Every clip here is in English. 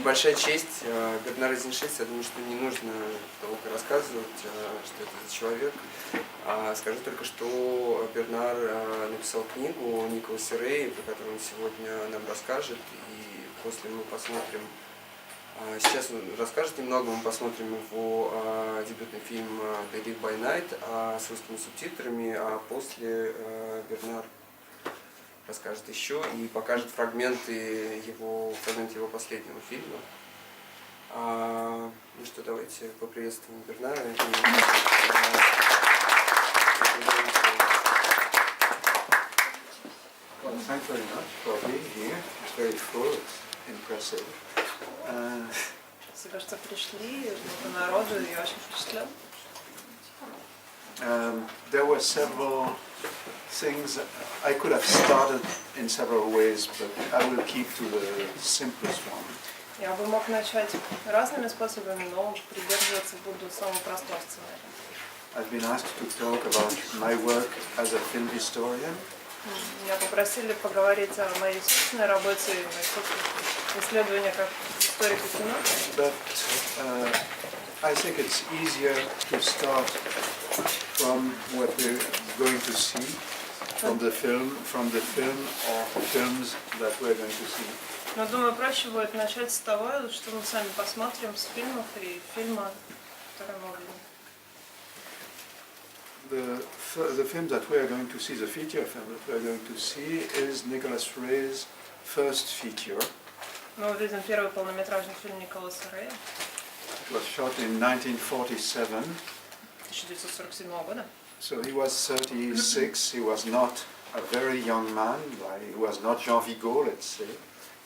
Большая честь. Бернара Эйзеншица, я думаю, что не нужно долго рассказывать, что это за человек. Скажу только, что Бернар написал книгу Николаса Рэя, про которую он сегодня нам расскажет, и после мы посмотрим. Сейчас он расскажет немного, мы посмотрим его дебютный фильм «They Live by Night» с русскими субтитрами, а после Бернар расскажет еще и покажет фрагменты его последнего фильма. Ну что, давайте поприветствуем Бернара. Well, thanks very much for being here. It's very full, it's impressive. Спасибо, что пришли, много народу, я очень впечатлен. There were several things I could have started in several ways, but I will keep to the simplest one. Я бы мог начать разными способами, но придерживаться буду самого простого сценария. I've been asked to talk about my work as a film historian. Меня попросили поговорить о моей собственной работе и моих собственных исследованиях как историка кино. But I think it's easier to start from what we're going to see, from the film or films that we're going to see. Но думаю, проще будет начать с того, что мы сами посмотрим с фильмов и фильма, который мы увидим. The film that we are going to see, the feature film that we are going to see, is Nicolas Ray's first feature. Мы увидим первый полнометражный фильм Николаса Рэя. It was shot in 1947. 1947 года. So he was 36. He was not a very young man. He was not Jean Vigo, let's say.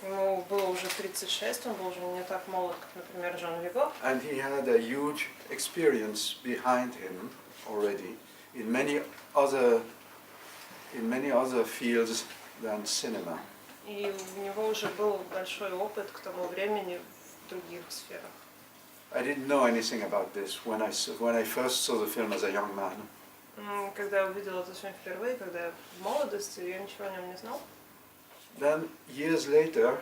Ему было уже 36, он был уже не так молод, как, например, Жан Виго. And he had a huge experience behind him already in many other fields than cinema. И у него уже был большой опыт к тому времени в других сферах. I didn't know anything about this when I first saw the film as a young man. Когда я увидела этот фильм впервые, когда я в молодости, я ничего о нем не знал. Then years later,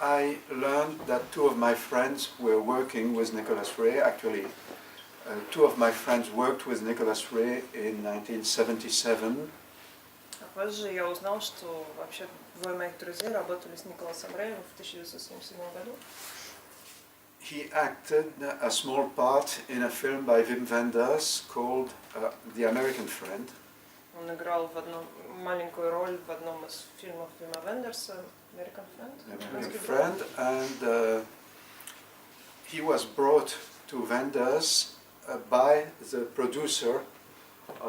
I learned that two of my friends were working with Nicolas Ray. Actually, two of my friends worked with Nicolas Ray in 1977. А позже я узнал, что вообще двое моих друзей работали с Николасом Рэем в 1977 году. He acted a small part in a film by Wim Wenders called The American Friend. Он играл маленькую роль в одном из фильмов Вима Вендерса, American Friend. And he was brought to Wenders by the producer,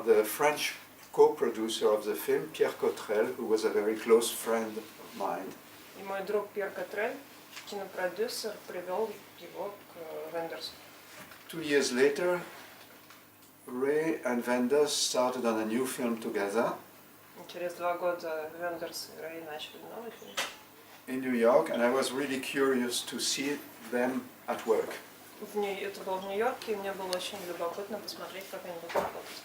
the French co-producer of the film, Pierre Cottrell, who was a very close friend of mine. И мой друг Пьер Котрель, кинопродюсер, привел его к Вендерсу. 2 years later, Ray and Wenders started on a new film together. Через 2 года Вендерс и Рэй начали новый фильм. In New York, and I was really curious to see them at work. Это было в Нью-Йорке, и мне было очень любопытно посмотреть, как они будут работать.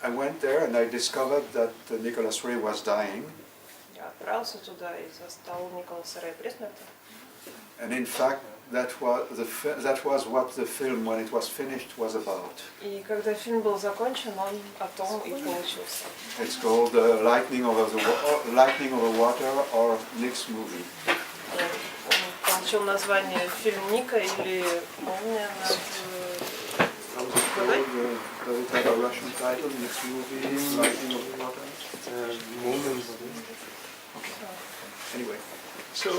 I went there and I discovered that Nicolas Ray was dying. Я отправился туда и застал Николаса Рэя при смерти. And in fact, that was what the film, when it was finished, was about. И когда фильм был закончен, он о том и получился. It's called Lightning Over Water or Nick's Movie. Он получил название фильм Ника или «Молния над водой». Does it have a Russian title? Nick's Movie, Lightning Over Water? Anyway, so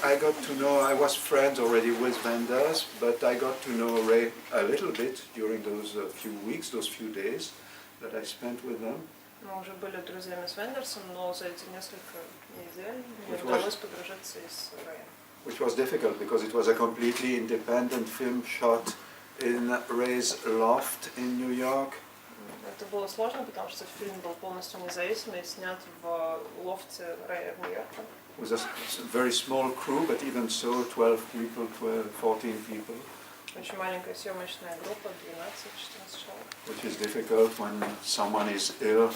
I got to know, I was friends already with Wenders, but I got to know Ray a little bit during those few weeks, those few days that I spent with them. Мы уже были друзьями с Вендерсом, но за эти несколько недель мне удалось подружиться и с Рэем. Which was difficult because it was a completely independent film shot in Ray's loft in New York. Это было сложно, потому что фильм был полностью независимый, снят в лофте Рэя в Нью-Йорке. With a very small crew, but even so, 12 people, 14 people. Очень маленькая съемочная группа, 12-14 человек. Which is difficult when someone is ill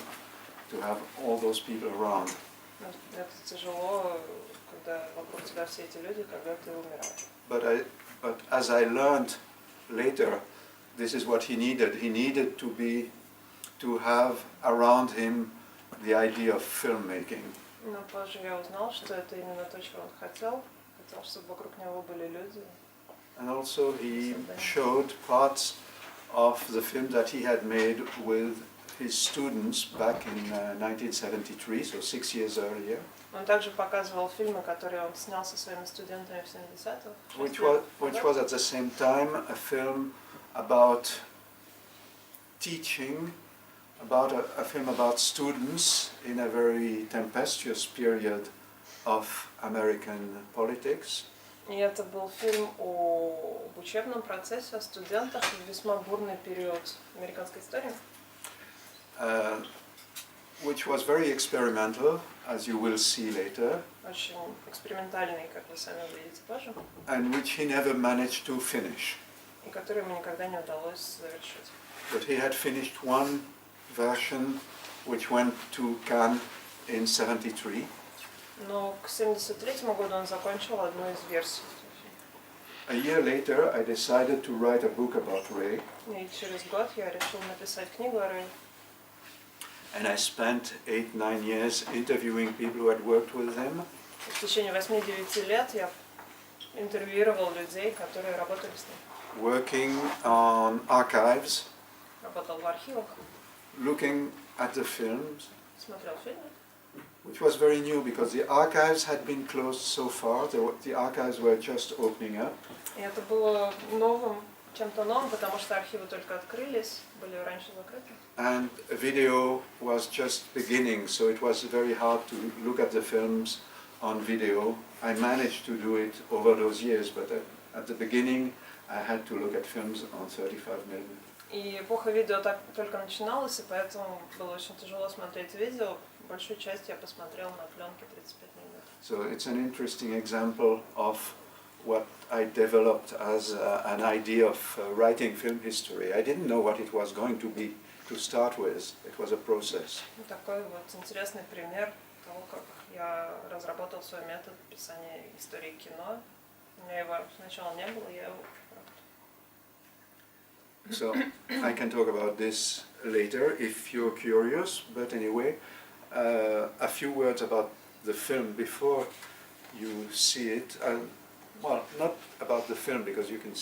to have all those people around. Это тяжело, когда вокруг тебя все эти люди, когда ты умираешь. But as I learned later, this is what he needed. He needed to have around him the idea of filmmaking. Но позже я узнал, что это именно то, чего он хотел. Хотел, чтобы вокруг него были люди. And also he showed parts of the film that he had made with his students back in 1973, so 6 years earlier. Он также показывал фильмы, которые он снял со своими студентами в 70-х. Which was at the same time a film about teaching, about a film about students in a very tempestuous period of American politics. И это был фильм об учебном процессе, о студентах в весьма бурный период американской истории. Which was very experimental, as you will see later. Очень экспериментальный, как вы сами увидите позже. And which he never managed to finish. И который ему никогда не удалось завершить. But he had finished one version which went to Cannes in 1973. Но к 1973 году он закончил одну из версий. A year later, I decided to write a book about Ray. И через год я решил написать книгу о Рэе. And I spent 8-9 years interviewing people who had worked with him. В течение 8-9 лет я интервьюировал людей, которые работали с ним. Working on archives, Работал в архивах, looking at the films, смотрел фильмы. which was very new because the archives had been closed so far. The archives were just opening up. И это было новым, чем-то новым, потому что архивы только открылись, были раньше закрыты. And video was just beginning, so it was very hard to look at the films on video. I managed to do it over those years, but at the beginning I had to look at films on 35mm. И эпоха видео только начиналась, и поэтому было очень тяжело смотреть видео. Большую часть я посмотрел на пленке 35 мм. So it's an interesting example of what I developed as an idea of writing film history. I didn't know what it was going to be to start with. It was a process. Такой вот интересный пример того, как я разработал свой метод писания истории кино. У меня его сначала не было, я его... So I can talk about this later if you're curious, but anyway, a few words about the film before you see it. Well, not about the film because you can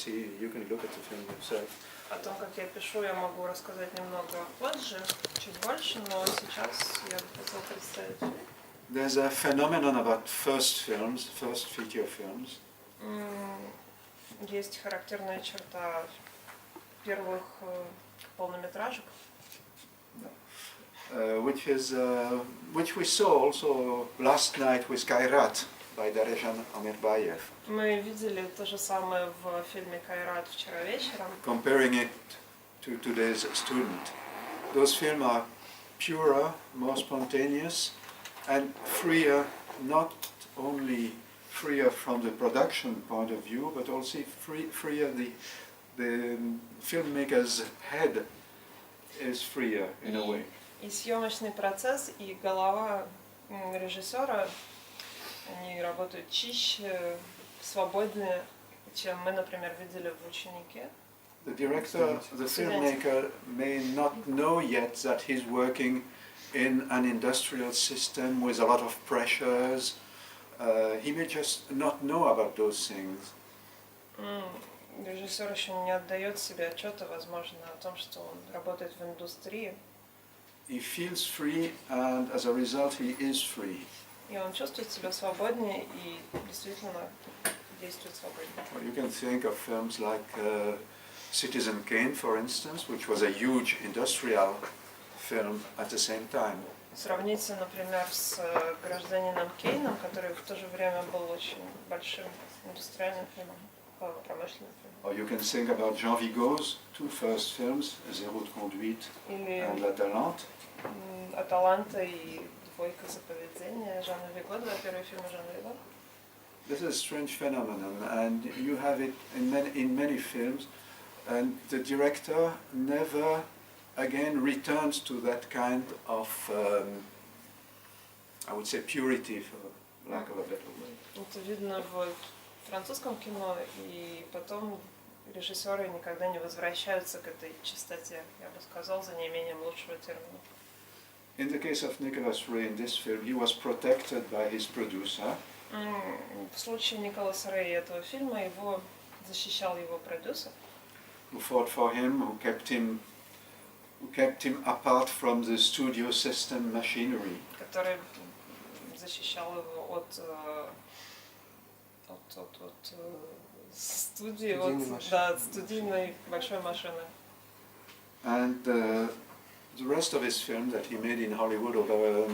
look at the film yourself. О том, как я пишу, я могу рассказать немного позже, чуть больше, но сейчас я бы хотела представить фильм. There's a phenomenon about first feature films. Есть характерная черта первых полнометражек, which we saw also last night with Kairat by Darejan Amirbayev. Мы видели то же самое в фильме «Кайрат» вчера вечером. Comparing it to today's student. Those films are purer, more spontaneous, and freer, not only freer from the production point of view, but also freer the filmmaker's head is freer in a way. И съемочный процесс, и голова режиссера, они работают чище, свободнее, чем мы, например, видели в «Ученике». The director, the filmmaker, may not know yet that he's working in an industrial system with a lot of pressures. He may just not know about those things. Режиссер еще не отдает себе отчета, возможно, о том, что он работает в индустрии. He feels free, and as a result, he is free. И он чувствует себя свободнее и действительно действует свободнее. Well, you can think of films like Citizen Kane, for instance, which was a huge industrial film at the same time. Сравните, например, с «Гражданином Кейном», который в то же время был очень большим индустриальным фильмом, промышленным фильмом. Or you can think about Jean Vigo's two first films, Zéro de conduite and Attalante. «Аталанта» и «Двойка за поведение» Жана Виго, два первых фильма Жана Виго. This is a strange phenomenon, and you have it in many films, and the director never again returns to that kind of I would say, purity, for lack of a better word. Это видно в французском кино, и потом режиссеры никогда не возвращаются к этой чистоте, я бы сказал, за неимением лучшего термина. In the case of Nicolas Ray in this film, he was protected by his producer. В случае Николаса Рэя этого фильма его защищал его продюсер, Who fought for him, who kept him apart from the studio system machinery. который защищал его от студии, от студийной большой машины. And the rest of his film that he made in Hollywood over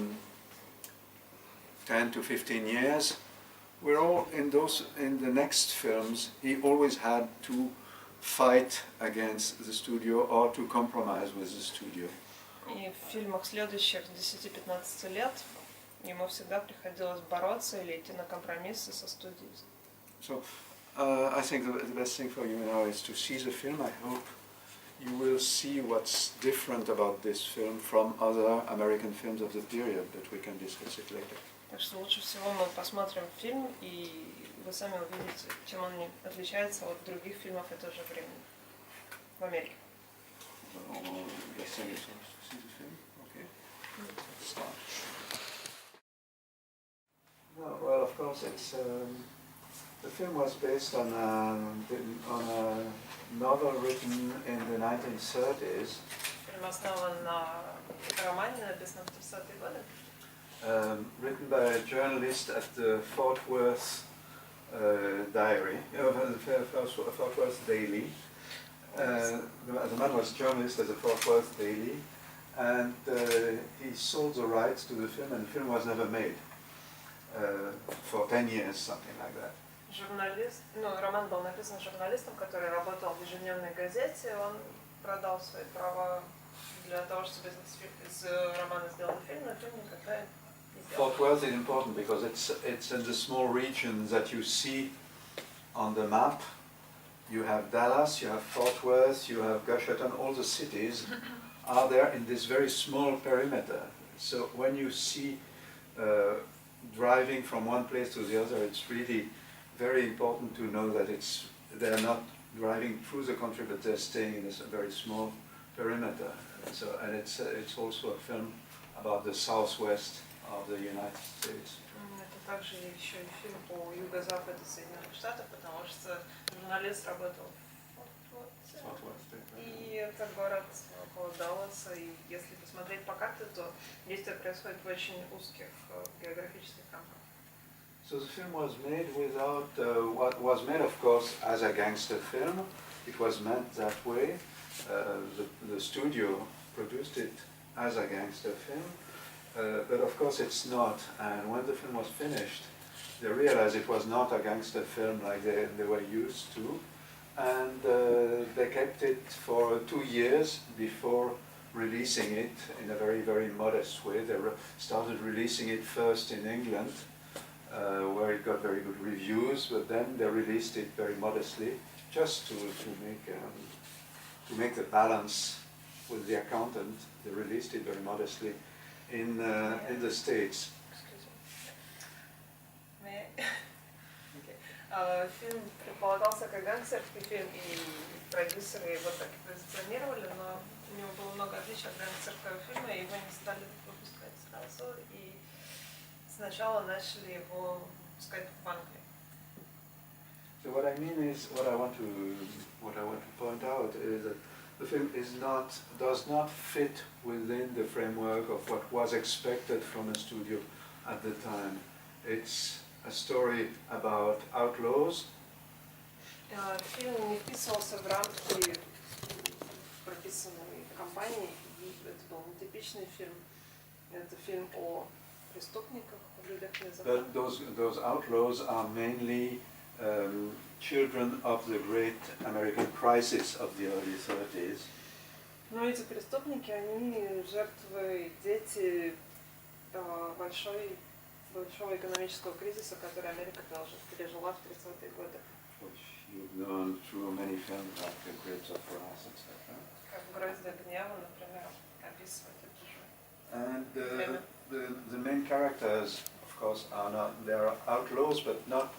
10 to 15 years, were all in the next films, he always had to fight against the studio or to compromise with the studio. И в фильмах следующих 10-15 лет ему всегда приходилось бороться или идти на компромиссы со студией. So I think the best thing for you now is to see the film. I hope you will see what's different about this film from other American films of the period, but we can discuss it later. Так что лучше всего мы посмотрим фильм, и вы сами увидите, чем он отличается от других фильмов этого же времени в Америке. Yes, I guess we'll see the film. Okay. Let's start. Well, of course, it's the film was based on a novel written in the 1930s. Фильм основан на романе, написанном в 30-е годы. Written by a journalist at the Fort Worth Diary, Fort Worth Daily. The man was a journalist at the Fort Worth Daily, and he sold the rights to the film, and the film was never made for 10 years, something like that. Роман был написан журналистом, который работал в ежедневной газете. Он продал свои права для того, чтобы из романа сделали фильм, но фильм никогда не сделал. Fort Worth is important because it's in the small region that you see on the map. You have Dallas, you have Fort Worth, you have Gosheton, all the cities are there in this very small perimeter. So when you see driving from one place to the other, it's really very important to know that they're not driving through the country, but they're staying in a very small perimeter. And it's also a film about the southwest of the United States. Это также еще и фильм по юго-западу Соединенных Штатов, потому что журналист работал в Форт Уорте. И это город около Далласа, и если посмотреть по карте, то действие происходит в очень узких географических рамках. So the film was made without, was made of course as a gangster film. It was meant that way. The studio produced it as a gangster film, but of course it's not. And when the film was finished, they realized it was not a gangster film like they were used to, and they kept it for 2 years before releasing it in a very, very modest way. They started releasing it first in England, where it got very good reviews, but then they released it very modestly, just to make the balance with the accountant. They released it very modestly in the States. Фильм предполагался как гангстерский фильм, и продюсеры его так и позиционировали, но у него было много отличий от гангстерского фильма, и его не стали выпускать сразу, и сначала начали его выпускать в Англии. So what I mean is, what I want to point out is that the film does not fit within the framework of what was expected from a studio at the time. It's a story about outlaws. Фильм не вписывался в рамки прописанной компании, и это был нетипичный фильм. Это фильм о преступниках, о людях вне закона. But those outlaws are mainly children of the great American crisis of the early 30s. Но эти преступники, они жертвы, дети большого экономического кризиса, который Америка пережила в 30-е годы. Which you've known through many films like The Grapes of Wrath, etc. Как «Гроздья гнева», например, описывает это же. And the main characters, of course, are not, they're outlaws, but not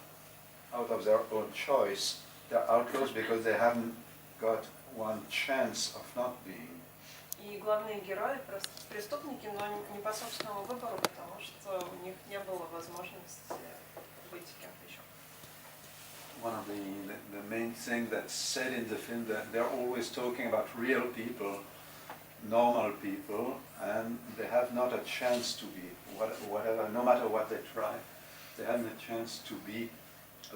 out of their own choice. They're outlaws because they haven't got one chance of not being. И главные герои просто преступники, но не по собственному выбору, потому что у них не было возможности быть кем-то еще. One of the main things that's said in the film, that they're always talking about real people, normal people, and they have not a chance to be whatever, no matter what they try, they haven't a chance to be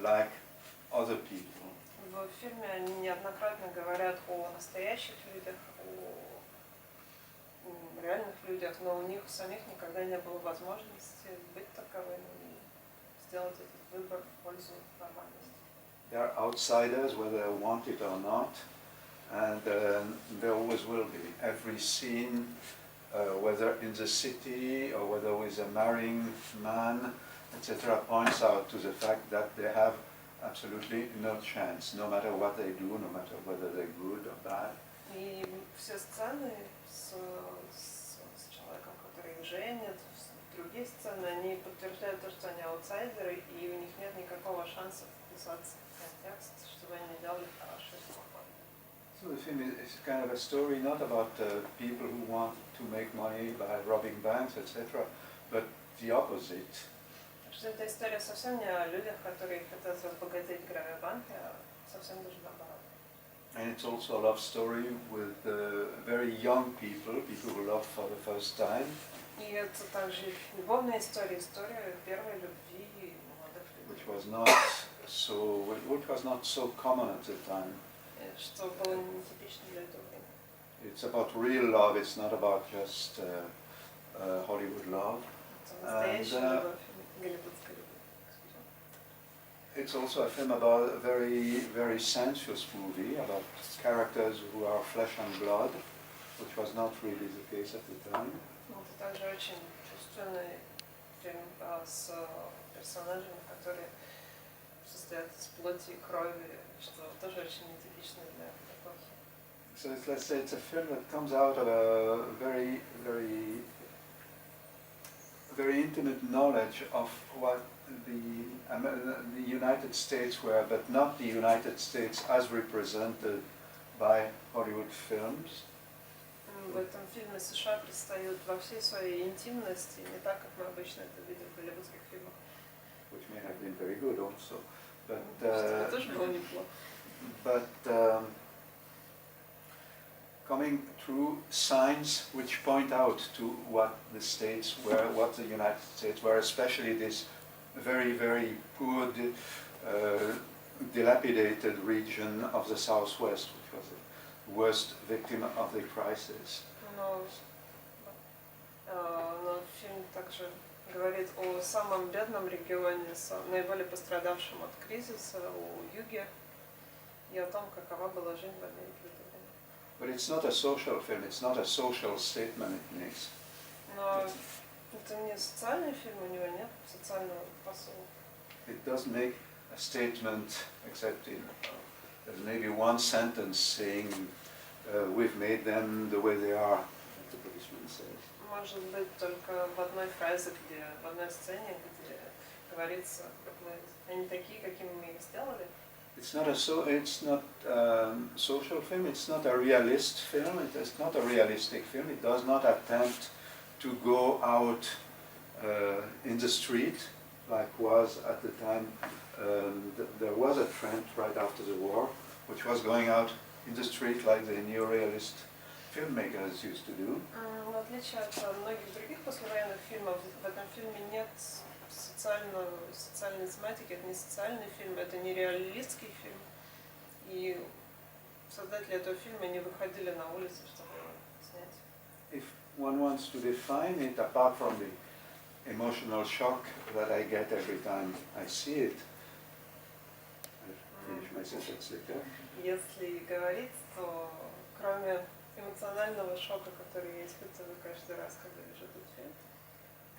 like other people. В фильме они неоднократно говорят о настоящих людях, о реальных людях, но у них самих никогда не было возможности быть таковыми и сделать этот выбор в пользу нормальности. They're outsiders, whether they want it or not, and there always will be. Every scene, whether in the city or whether with a marrying man, etc., points out to the fact that they have absolutely no chance, no matter what they do, no matter whether they're good or bad. И все сцены с человеком, который их женит, другие сцены, они подтверждают то, что они аутсайдеры, и у них нет никакого шанса вписаться в контекст, чтобы они делали хорошо и плохое. So the film is kind of a story not about people who want to make money by robbing banks, etc., but the opposite. Что эта история совсем не о людях, которые хотят разбогатеть, грабя банки, а совсем даже наоборот. And it's also a love story with very young people, people who love for the first time. И это также любовная история, история первой любви и молодых людей. Which was not so common at the time. Что было нетипично для этого времени. It's about real love. It's not about just Hollywood love. Это настоящая любовь, голливудская любовь. It's also a film about a very, very sensuous movie about characters who are flesh and blood, which was not really the case at the time. Это также очень чувственный фильм с персонажами, которые состоят из плоти и крови, что тоже очень нетипично для эпохи. So let's say it's a film that comes out of a very, very, very intimate knowledge of what the United States were, but not the United States as represented by Hollywood films. В этом фильме США предстают во всей своей интимности, не так, как мы обычно это видим в голливудских фильмах. Which may have been very good also. Что тоже было неплохо. But coming through signs which point out to what the states were, what the United States were, especially this very, very poor, dilapidated region of the Southwest, which was the worst victim of the crisis. Но фильм также говорит о самом бедном регионе, наиболее пострадавшем от кризиса, о юге, и о том, какова была жизнь в Америке в это время. But it's not a social film, it's not a social statement it makes. Но это не социальный фильм, у него нет социального посыла. It doesn't make a statement except in there's maybe one sentence saying we've made them the way they are, as the policeman says. Может быть, только в одной фразе, в одной сцене, где говорится, как они такие, какими мы их сделали. It's not social film. It's not a realist film. It's not a realistic film. It does not attempt to go out in the street like was at the time. There was a trend right after the war, which was going out in the street like the neorealist filmmakers used to do. В отличие от многих других послевоенных фильмов, в этом фильме нет социальной тематики, это не социальный фильм, это не реалистский фильм. И создатели этого фильма не выходили на улицу, чтобы его снять. If one wants to define it, apart from the emotional shock that I get every time I see it, I finish my sentence later. Если говорить, то кроме эмоционального шока, который я испытываю каждый раз, когда вижу этот фильм,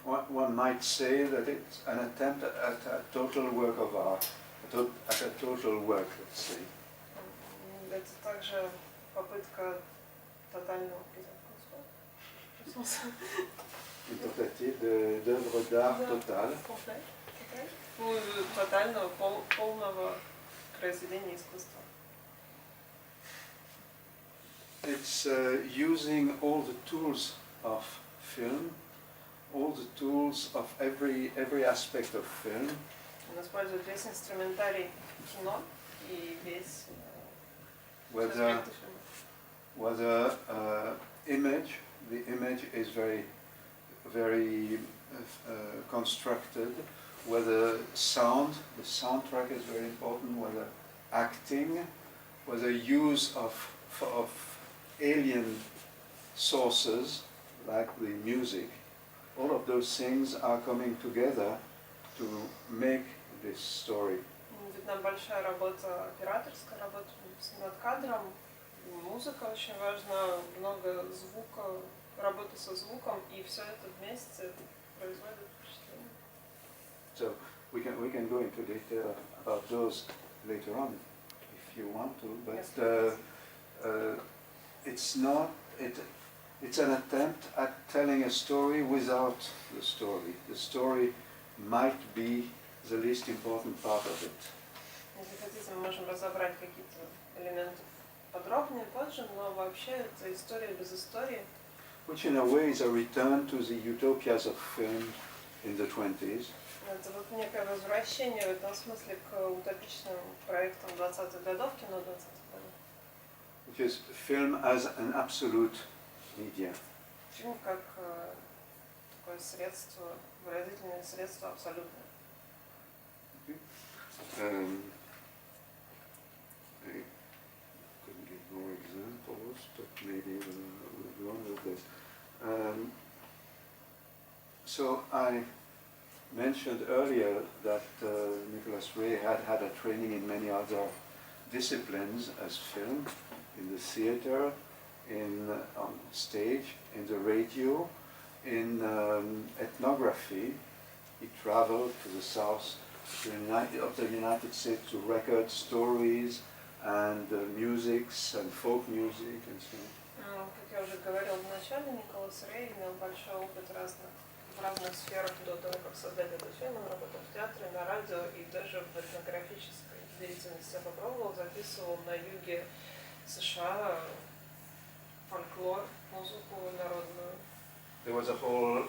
one might say that it's an attempt at a total work of art, at a total work, let's say. Это также попытка тотального Une tentative d'œuvre d'art totale. Ну, тотального, полного произведения искусства. It's using all the tools of film, all the tools of every aspect of film. Он использует весь инструментарий кино и весь аспекты фильма. Whether image, the image is very constructed, whether sound, the soundtrack is very important, whether acting, whether use of alien sources like the music, all of those things are coming together to make this story. Видна большая работа, операторская работа над кадром, музыка очень важна, много звука, работа со звуком, и все это вместе производит впечатление. So we can go into detail about those later on if you want to, but it's an attempt at telling a story without the story. The story might be the least important part of it. Если хотите, мы можем разобрать какие-то элементы подробнее позже, но вообще это история без истории. Which in a way is a return to the utopias of film in the 20s. Это вот некое возвращение в этом смысле к утопичным проектам 20-х годов, кино 20-х годов. Which is film as an absolute media. Фильм как такое средство, выразительное средство абсолютное. I couldn't give more examples, but maybe we'll go on with this. So I mentioned earlier that Nicolás Rэй had a training in many other disciplines as film, in the theater, on stage, in the radio, in ethnography. He traveled to the south of the United States to record stories and musics and folk music and so on. Как я уже говорил в начале, Николас Рэй имел большой опыт в разных сферах до того, как создать этот фильм. Он работал в театре, на радио и даже в этнографической деятельности. Я попробовал, записывал на юге США фольклор, музыку народную. There was a whole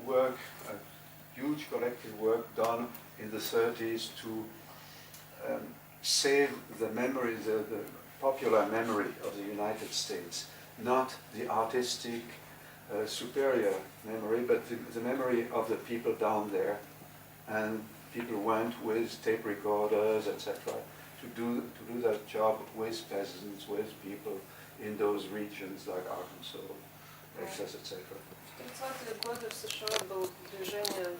work, a huge collective work done in the 30s to save the memory, the popular memory of the United States, not the artistic superior memory, but the memory of the people down there. And people went with tape recorders, etc., to do that job with peasants, with people in those regions like Arkansas, Texas, etc. В 30-е годы в США было движение,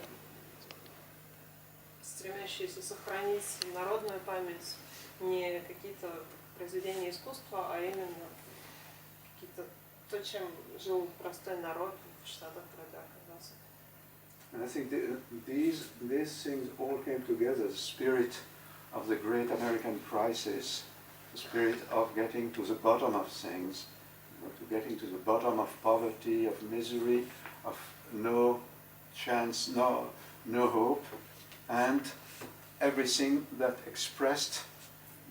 стремящееся сохранить народную память, не какие-то произведения искусства, а именно какие-то то, чем жил простой народ в Штатах, когда оказался. And I think these things all came together, the spirit of the great American crisis, the spirit of getting to the bottom of things, to getting to the bottom of poverty, of misery, of no chance, no hope, and everything that expressed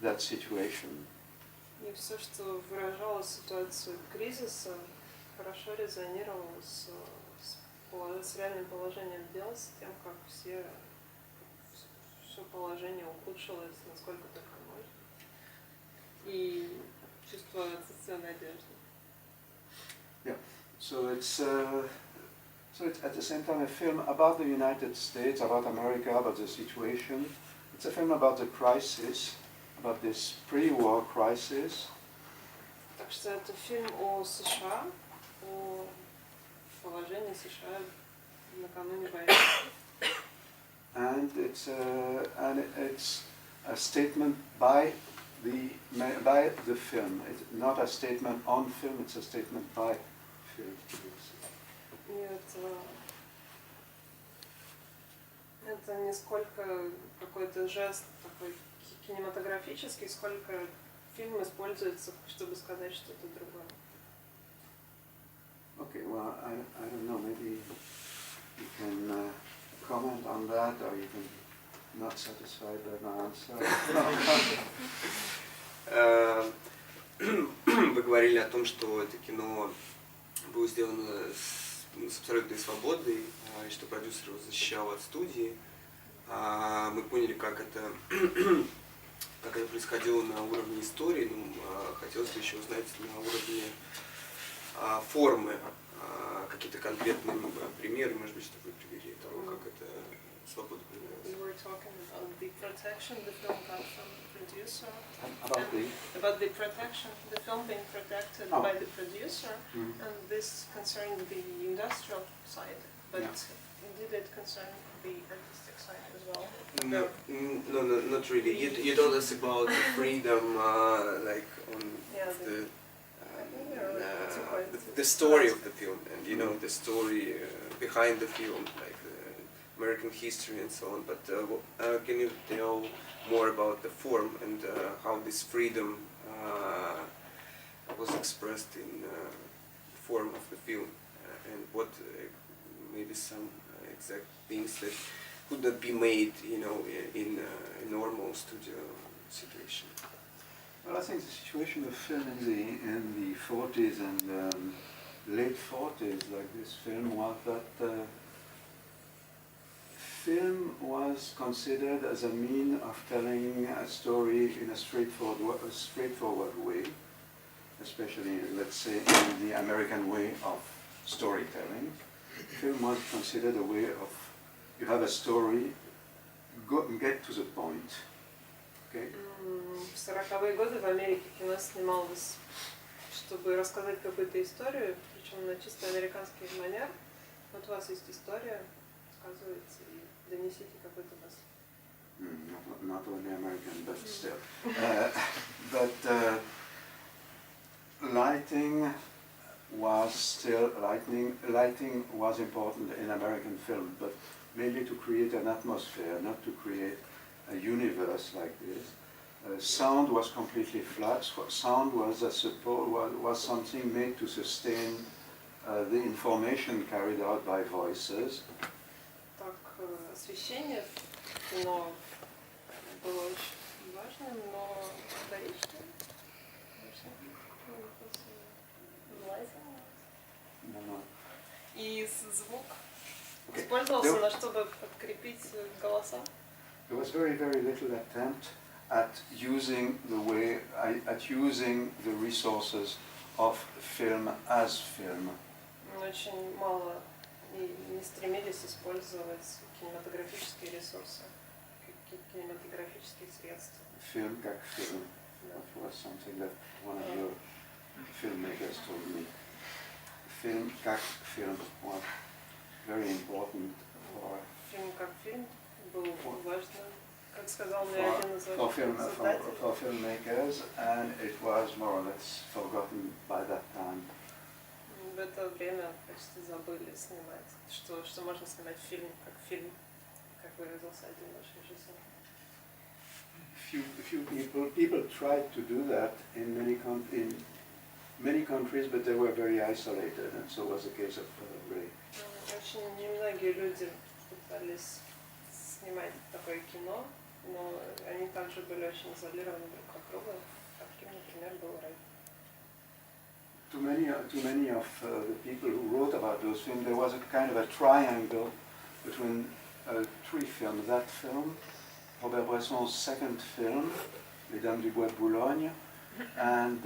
that situation. И все, что выражало ситуацию кризиса, хорошо резонировало с реальным положением дел, с тем, как все положение ухудшилось, насколько только можно. И чувство отсутствия надежды. Yeah. So it's at the same time a film about the United States, about America, about the situation. It's a film about the crisis, about this pre-war crisis. Так что это фильм о США, о положении США накануне войны. And it's a statement by the film. It's not a statement on film. It's a statement by film. И это не сколько какой-то жест такой кинематографический, сколько фильм используется, чтобы сказать что-то другое. Okay, well, I don't know, maybe you can comment on that, or you can not satisfied by my answer. Вы говорили о том, что это кино было сделано с абсолютной свободой, и что продюсер его защищал от студии. Мы поняли, как это происходило на уровне истории, но хотелось бы еще узнать на уровне формы, какие-то конкретные примеры, может быть, что вы привели того, как это свобода проявлялась. We were talking about the protection the film got from the producer. About the protection, the film being protected by the producer, and this concerned the industrial side, but did it concern the artistic side as well? No, not really. You told us about the freedom, like on the story of the film, and you know the story behind the film, like American history and so on. But can you tell more about the form and how this freedom was expressed in the form of the film, and what maybe some exact things that could not be made, you know, in a normal studio situation? Well, I think the situation of film in the 40s and late 40s, like this film, was that film was considered as a mean of telling a story in a straightforward way, especially, let's say, in the American way of storytelling. Film was considered a way of, you have a story, get to the point. Okay? В 40-е годы в Америке кино снималось, чтобы рассказать какую-то историю, причем на чисто американский манер. Вот у вас есть история, рассказывается, и донесите какой-то смысл. Not only American, but still. Lighting was important in American film, but mainly to create an atmosphere, not to create a universe like this. Sound was completely flat. Sound was a support, was something made to sustain the information carried out by voices. Так, освещение в кино было очень важным, но вторичным. И звук использовался на чтобы подкрепить голоса. There was very, very little attempt at using the resources of film as film. Очень мало не стремились использовать кинематографические ресурсы, кинематографические средства. Film как film. That was something that one of your filmmakers told me. Film как film was very important for. Фильм как фильм был важным, как сказал мне один из for filmmakers, and it was more or less forgotten by that time. В это время почти забыли снимать, что можно снимать фильм, как выразился один наш режиссер. Few people tried to do that in many countries, but they were very isolated, and so was the case of Ray. Очень немногие люди пытались снимать такое кино, но они также были очень изолированы друг от друга, таким, например, был Рэй. To many of the people who wrote about those films, there was a kind of a triangle between three films. That film, Robert Bresson's second film, Les Dames du Bois de Boulogne, and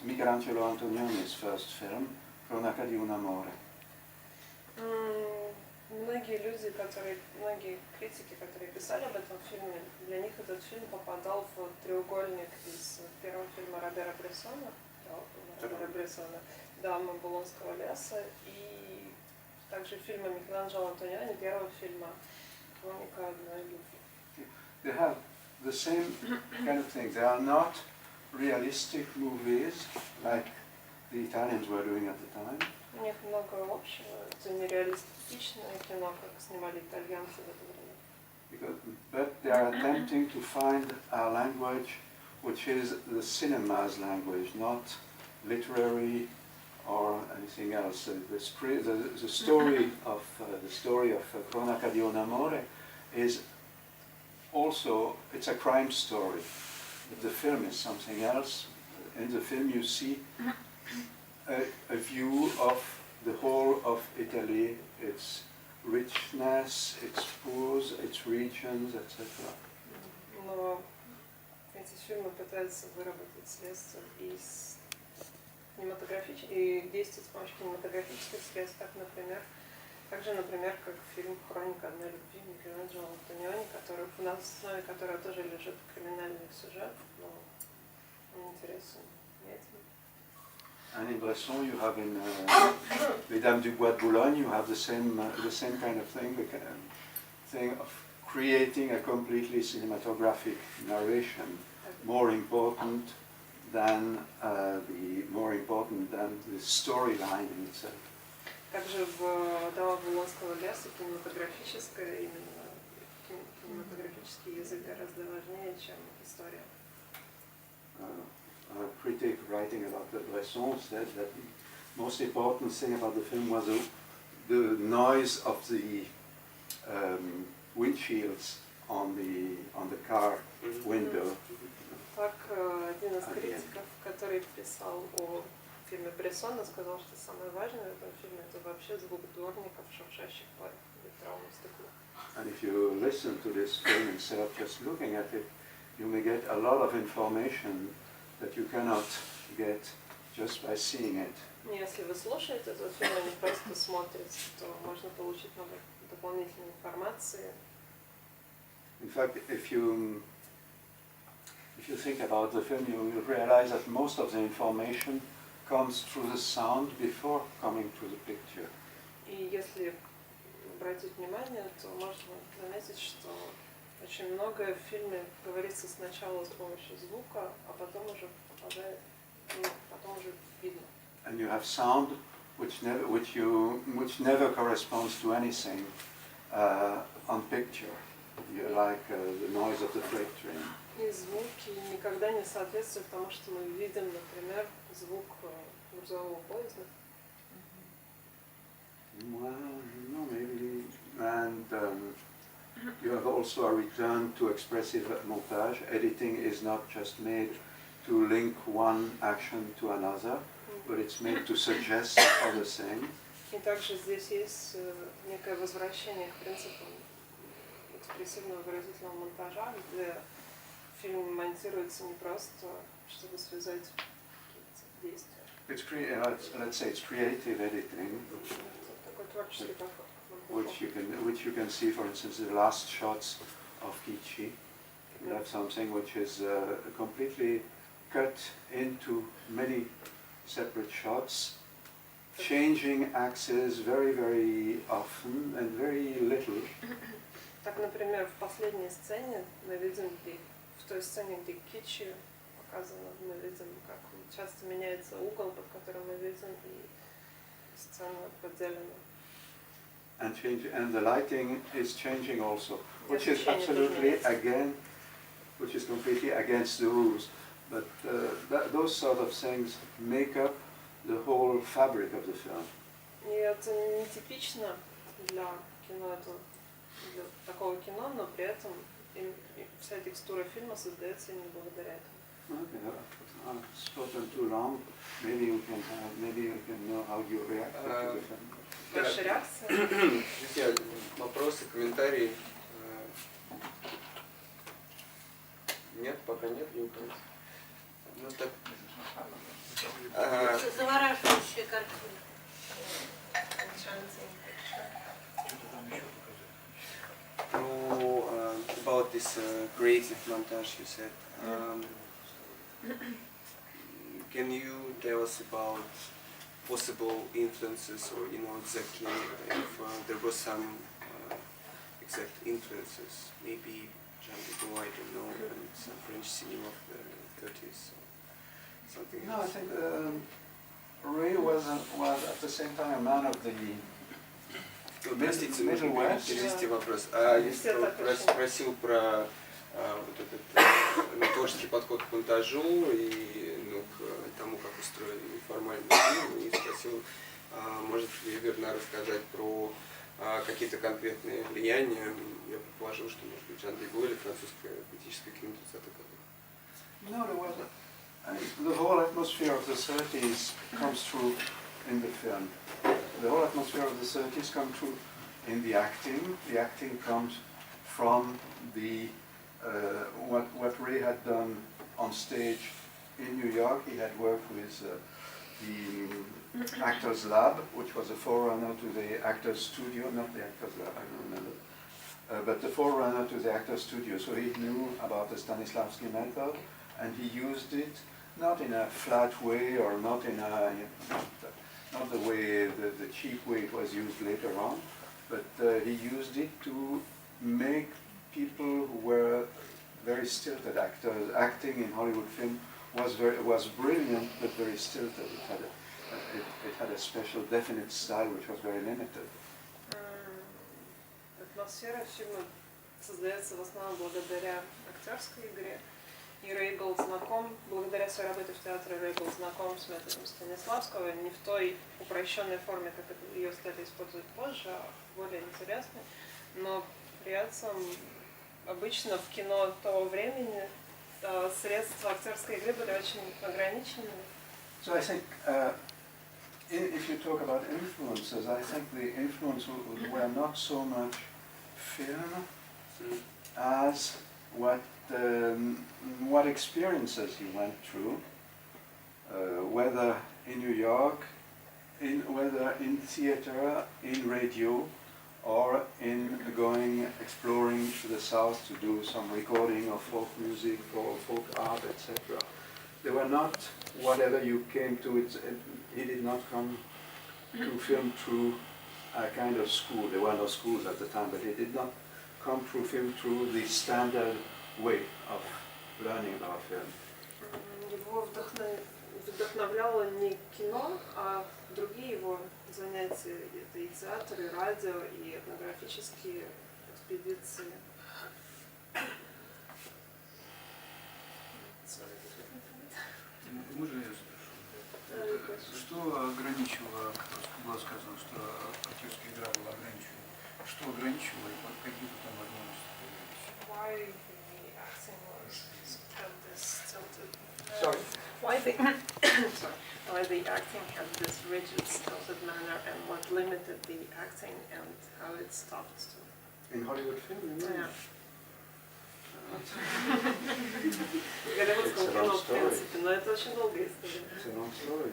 Michelangelo Antonioni's first film, Cronaca di un amore. Многие критики, которые писали об этом фильме, для них этот фильм попадал в треугольник из первого фильма Робера Брессона, «Дамы Булонского леса», и также фильма Микеланджело Антониони, первого фильма «Хроника одной любви». They have the same kind of thing. They are not realistic movies like the Italians were doing at the time. У них много общего. Это нереалистичное кино, как снимали итальянцы в это время. But they are attempting to find a language which is the cinema's language, not literary or anything else. The story of Cronaca di un amore is also, it's a crime story. The film is something else. In the film you see a view of the whole of Italy, its richness, its pools, its regions, etc. Но эти фильмы пытаются выработать следствие из и действовать с помощью кинематографических средств, также, например, как фильм «Хроника одной любви» Микеланджело Антониони, на основе которого тоже лежит криминальный сюжет, но он интересен этим. And in Bresson, you have in Les Dames du Bois de Boulogne, you have the same kind of thing, the thing of creating a completely cinematographic narration, more important than the storyline in itself. Также в «Дама Булонского леса» кинематографический язык гораздо важнее, чем история. A critic writing about Bresson said that the most important thing about the film was the noise of the windshields on the car window. Так, один из критиков, который писал о фильме Брессона, сказал, что самое важное в этом фильме это вообще звук дворников, шуршащих по ветровому стеклу. And if you listen to this film instead of just looking at it, you may get a lot of information that you cannot get just by seeing it. Если вы слушаете этот фильм, а не просто смотрите, то можно получить много дополнительной информации. In fact, if you think about the film, you will realize that most of the information comes through the sound before coming to the picture. И если обратить внимание, то можно заметить, что очень многое в фильме говорится сначала с помощью звука, а потом уже попадает, потом уже видно. And you have sound which never corresponds to anything on picture. You like the noise of the freight train. И звуки никогда не соответствуют тому, что мы видим, например, звук грузового поезда. Well, no, maybe. And you have also a return to expressive montage. Editing is not just made to link one action to another, but it's made to suggest other things. И также здесь есть некое возвращение к принципам экспрессивного выразительного монтажа, где фильм монтируется не просто, чтобы связать действия. Let's say it's creative editing, Такой творческий подход. which you can see, for instance, the last shots of Kichi. You have something which is completely cut into many separate shots, changing axes very, very often and very little. Так, например, в последней сцене мы видим, в той сцене, где Кичи показано, мы видим, как часто меняется угол, под которым мы видим, и сцена поделена. And the lighting is changing also, which is absolutely which is completely against the rules. But those sort of things make up the whole fabric of the film. И это нетипично для кино, для такого кино, но при этом вся текстура фильма создается именно благодаря этому. Okay, I've spoken too long. Maybe you can know how you react to the film. Ваша реакция? Друзья, вопросы, комментарии? Нет, пока нет, не уходит. Ну так. Завораживающая картина. About this creative montage you said. Can you tell us about possible influences, or exactly if there was some exact influences, maybe Jean Vigo, I don't know, and some French cinema of the 30s, or something No, I else? think Ray was at the same time a man of the Простите, Middle можно West. перевести вопрос. Я спросил про вот этот творческий подход к монтажу и к тому, как устроен формальный фильм, и спросил, может ли Бернара рассказать про какие-то конкретные влияния. Я предположил, что, может быть, Жан Виго или французское политическое кино 30-х годов. No, there wasn't. I mean, the whole atmosphere of the 30s comes through in the film. The whole atmosphere of the 30s comes through in the acting. The acting comes from the what Ray had done on stage in New York. He had worked with the Actors Lab, which was a forerunner to the Actors Studio, not the Actors Lab, I don't remember, but the forerunner to the Actors Studio. So he knew about the Stanislavski method, and he used it not in a flat way or not in a not the way the cheap way it was used later on, but he used it to make people who were very stilted actors. Acting in Hollywood film was brilliant, but very stilted. It had a special, definite style which was very limited. Атмосфера фильма создается в основном благодаря актерской игре. И Рэй был знаком, благодаря своей работе в театре, Рэй был знаком с методом Станиславского, не в той упрощенной форме, как ее стали использовать позже, а более интересной. Но при этом обычно в кино того времени средства актерской игры были очень ограничены. So I think, if you talk about influences, I think the influences were not so much film as what experiences he went through, whether in New York, whether in theater, in radio, or in exploring to the south to do some recording of folk music or folk art, etc. They were not whatever you came to. He did not come to film through a kind of school. There were no schools at the time, but he did not come through film through the standard way of learning about film. Его вдохновляло не кино, а другие его занятия. Это и театр, и радио, и этнографические экспедиции. Можно я спрошу? Что ограничивало, было сказано, что актерская игра была ограничена? Что ограничивало и какие там возможности появились? Why the acting was had this tilted? Sorry. Why the acting had this rigid, tilted manner, and what limited the acting and how it stopped to? In Hollywood film, you mean? Yeah. Голливудском кино, в принципе, но это очень долгая история. It's a long story.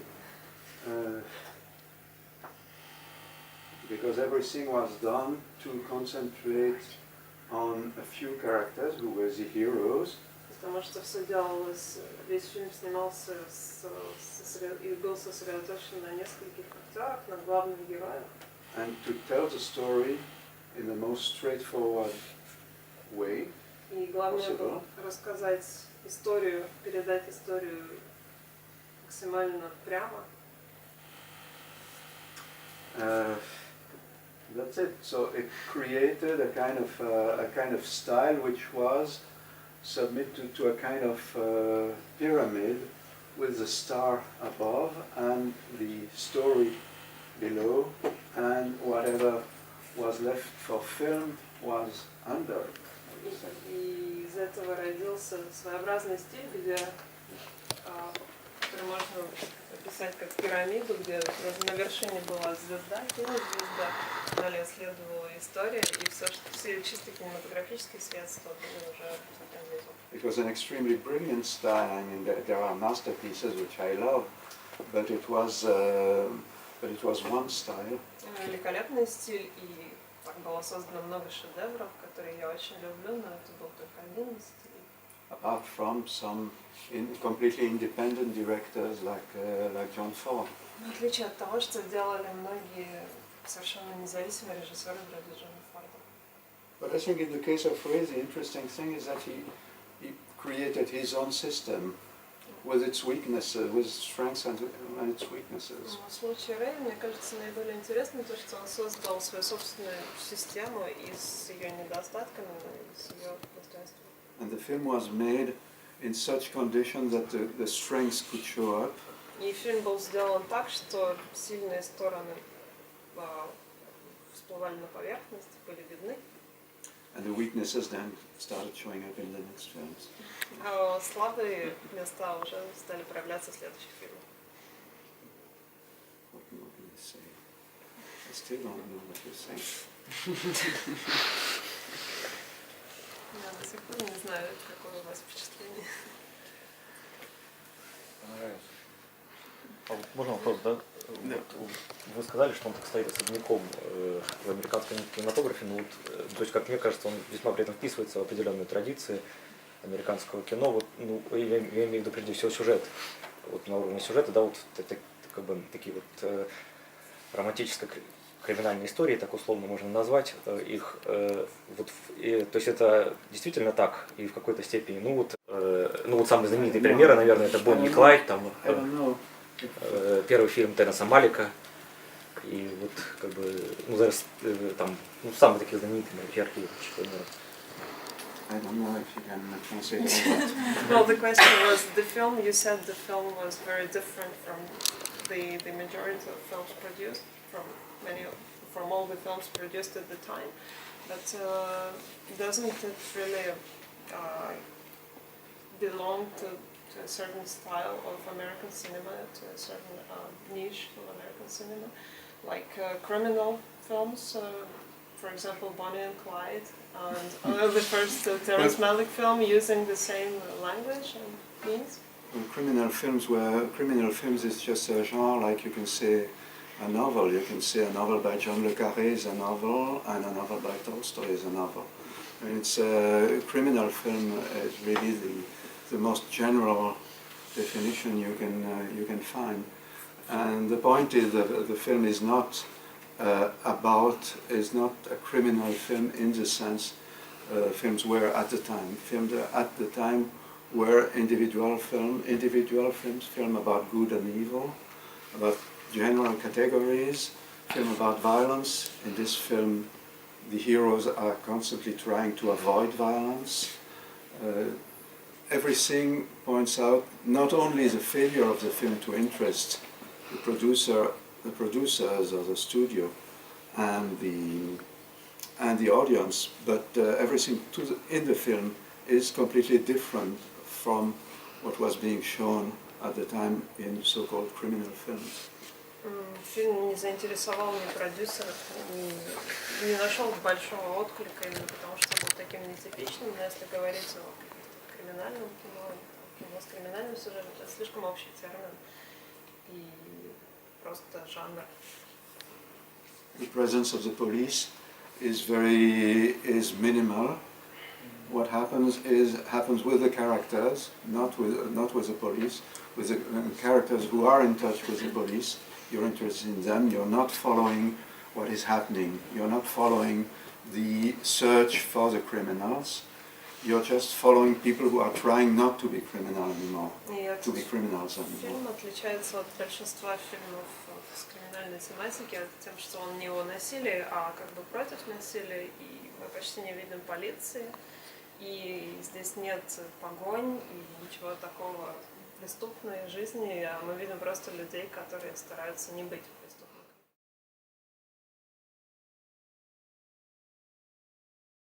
Because everything was done to concentrate on a few characters who were the heroes. Потому что все делалось, весь фильм снимался и был сосредоточен на нескольких актерах, на главных героях. And to tell the story in the most straightforward way. И главное было рассказать историю, передать историю максимально прямо. That's it. So it created a kind of style which was submitted to a kind of pyramid with the star above and the story below, and whatever was left for film was under. И из этого родился своеобразный стиль, где который можно описать как пирамиду, где на вершине была звезда, кинозвезда, далее следовала история, и все чисто кинематографические средства были уже совсем внизу. It was an extremely brilliant style. I mean, there are masterpieces which I love, but it was one style. Великолепный стиль, и так было создано много шедевров, которые я очень люблю, но это был только один из стилей. Apart from some completely independent directors like John Ford. В отличие от того, что делали многие совершенно независимые режиссеры вроде Джона Форда. But I think in the case of Ray, the interesting thing is that he created his own system with its weaknesses, with its strengths and its weaknesses. В случае Рэя, мне кажется, наиболее интересно то, что он создал свою собственную систему и с ее недостатками, и с ее достоинствами. And the film was made in such conditions that the strengths could show up. И фильм был сделан так, что сильные стороны всплывали на поверхность, были видны. And the weaknesses then started showing up in the next films. А слабые места уже стали проявляться в следующих фильмах. What more can I say? I still don't know what you're saying. Я до сих пор не знаю, какое у вас впечатление. Понравилось. А вот можно вопрос, да? Вот, вы сказали, что он так стоит особняком в американском кинематографе, но вот, то есть, как мне кажется, он весьма при этом вписывается в определенные традиции американского кино. Вот, ну, я имею в виду прежде всего сюжет. Вот на уровне сюжета, да, вот как бы такие вот романтическо-криминальные истории, так условно можно назвать их. Вот, то есть это действительно так, и в какой-то степени. Ну вот самый знаменитый пример, наверное, это Бонни и Клайд, там первый фильм Терренса Малика. И вот как бы, ну, зараз, там, ну, самые такие знаменитые, яркие примеры. I don't know if you can translate all that. Well, the question was, the film, you said the film was very different from the majority of films produced, from all the films produced at the time, but doesn't it really belong to a certain style of American cinema, to a certain niche of American cinema, like criminal films, for example, Bonnie and Clyde, and the first Terrence Malick film using the same language and means? Well, criminal films is just a genre, like you can say a novel. You can say a novel by John le Carré is a novel, and a novel by Tolstoy is a novel. I mean, it's a criminal film is really the most general definition you can find. And the point is that the film is not is not a criminal film in the sense films were at the time. Films at the time were individual films, film about good and evil, about general categories, film about violence. In this film, the heroes are constantly trying to avoid violence. Everything points out not only the failure of the film to interest the producers or the studio and the audience, but everything in the film is completely different from what was being shown at the time in so-called criminal films. Фильм не заинтересовал ни продюсеров, не нашел большого отклика, именно потому что был таким нетипичным. Но если говорить о криминальном кино с криминальным сюжетом, это слишком общий термин и просто жанр. The presence of the police is minimal. What happens with the characters, not with the police, with the characters who are in touch with the police. You're interested in them. You're not following what is happening. You're not following the search for the criminals. You're just following people who are trying not to be criminal anymore, to be criminals anymore. Фильм отличается от большинства фильмов с криминальной тематики тем, что он не о насилии, а как бы против насилия, и мы почти не видим полиции, и здесь нет погонь и ничего такого преступной жизни, а мы видим просто людей, которые стараются не быть